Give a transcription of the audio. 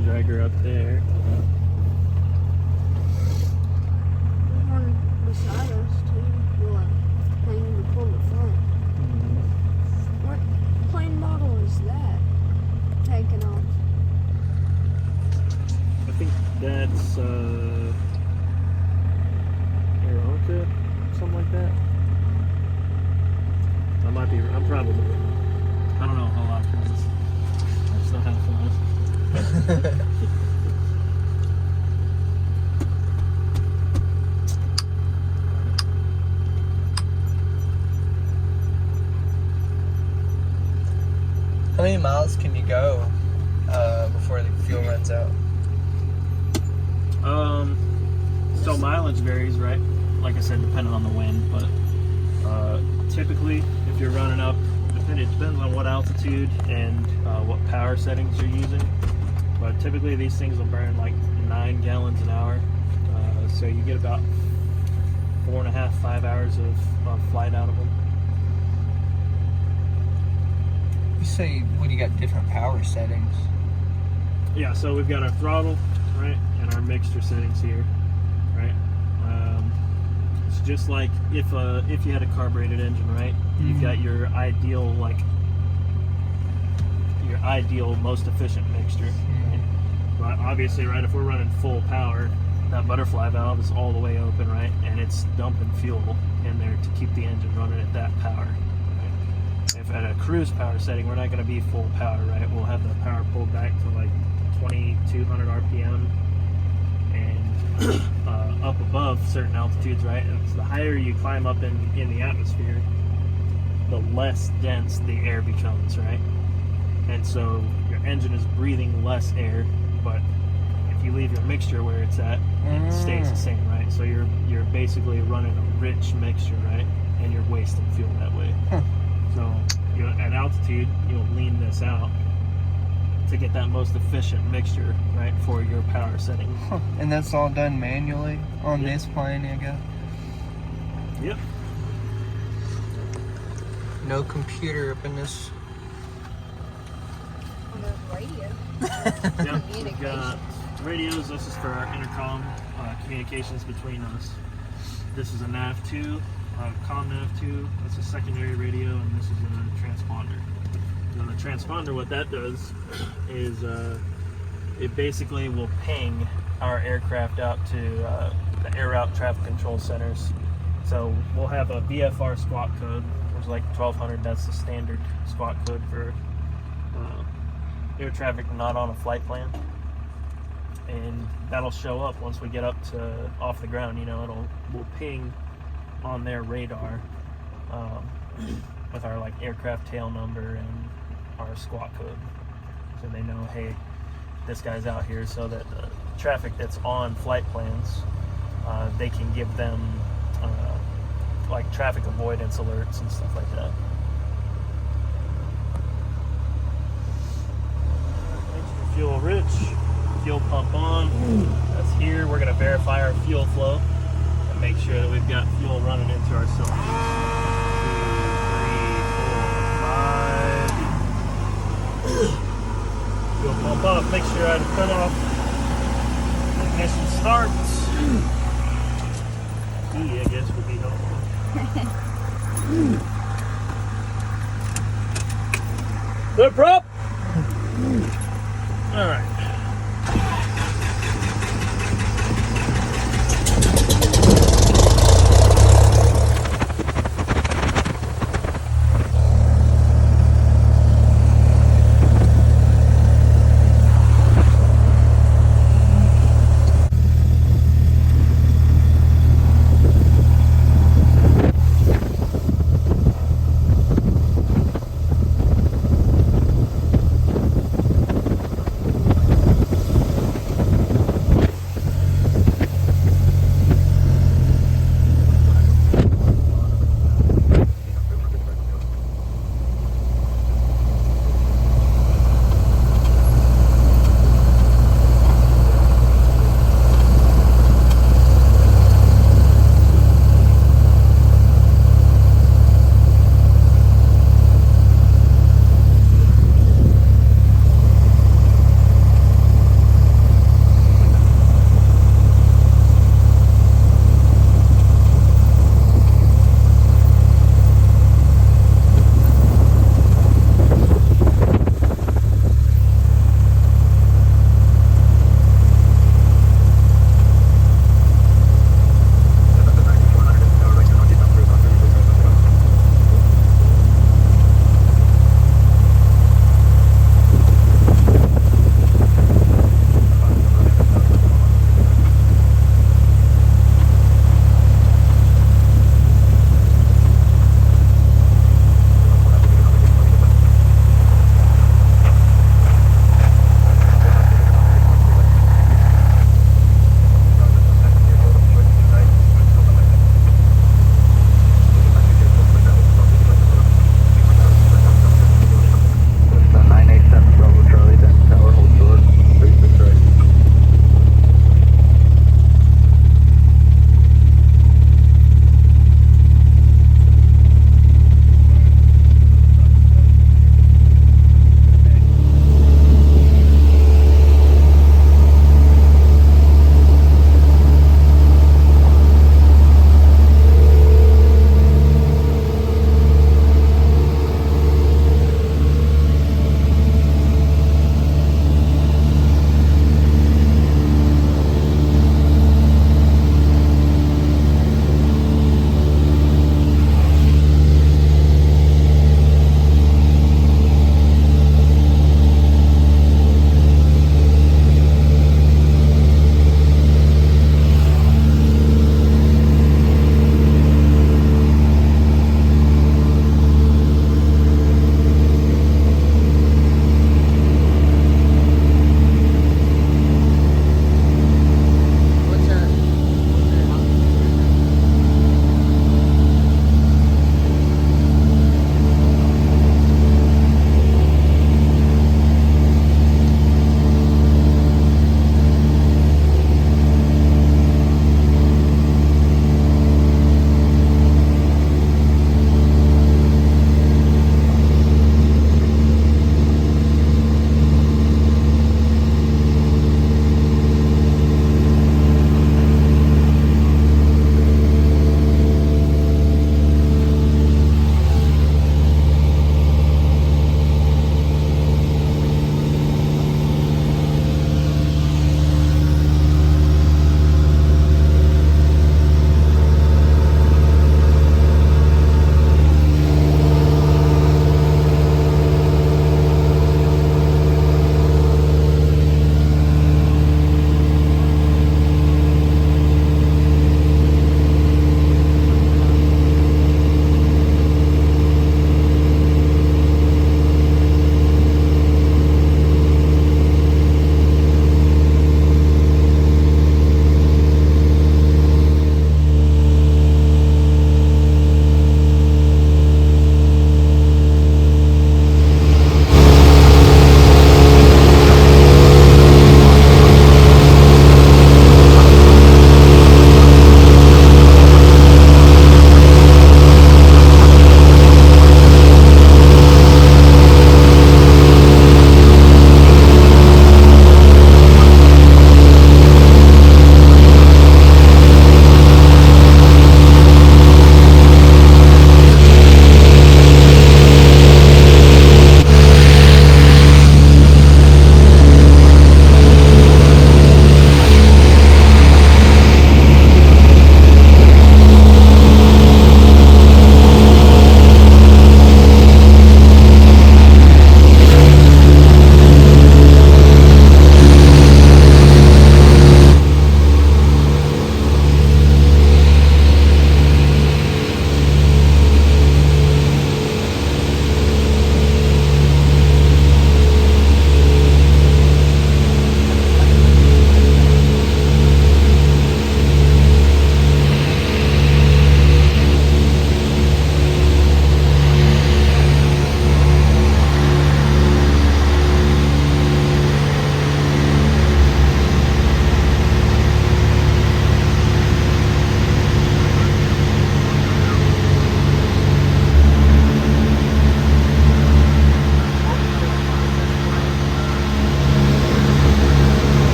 tail dragger up there. One beside us too. Well, hanging to pull the front. What plane model is that? Taking off. I think that's Aeronca, something like that. I might be. I'm probably wrong. I don't know a whole lot of planes. I just know how to fly. How many miles can you go before the fuel runs out? So mileage varies, right? Like I said, depending on the wind, but typically, if you're running up, it depends on what altitude and what power settings you're using. But typically, these things will burn like 9 gallons an hour. So you get about 4.5, 5 hours of flight out of them. You say when you got different power settings. Yeah, so we've got our throttle, right, and our mixture settings here, right. It's just like if you had a carbureted engine, right, you've got your ideal most efficient mixture. Right? But obviously, right, if we're running full power, that butterfly valve is all the way open, right, and it's dumping fuel in there to keep the engine running at that power. If at a cruise power setting, we're not going to be full power, right? We'll have the power pulled back to like 2,200 RPM and up above certain altitudes, right? And the higher you climb up in the atmosphere, the less dense the air becomes, right? And so your engine is breathing less air, but if you leave your mixture where it's at, it stays the same, right? So you're basically running a rich mixture, right? And you're wasting fuel that way. So at altitude, you'll lean this out to get that most efficient mixture, right, for your power setting. And that's all done manually on this plane, I guess? Yep. No computer up in this. On the radio. Yep. We've got radios. This is for our intercom communications between us. This is a NAV2. ComNav2, that's a secondary radio, and this is a transponder. And the transponder, what that does is it basically will ping our aircraft out to the air route traffic control centers. So we'll have a VFR squawk code, which is like 1200. That's the standard squawk code for air traffic not on a flight plan. And that'll show up once we get up to off the ground. You know, we'll ping on their radar with our like aircraft tail number and our squawk code, so they know, hey, this guy's out here, so that the traffic that's on flight plans, they can give them like traffic avoidance alerts and stuff like that. Extra fuel rich, fuel pump on. That's here. We're going to verify our fuel flow. Make sure that we've got fuel running into our cylinders. 1, 2, 3, 4, 5. Fuel pump up. Make sure I cut off. Ignition starts. E, I guess, would be helpful. The prop. All right.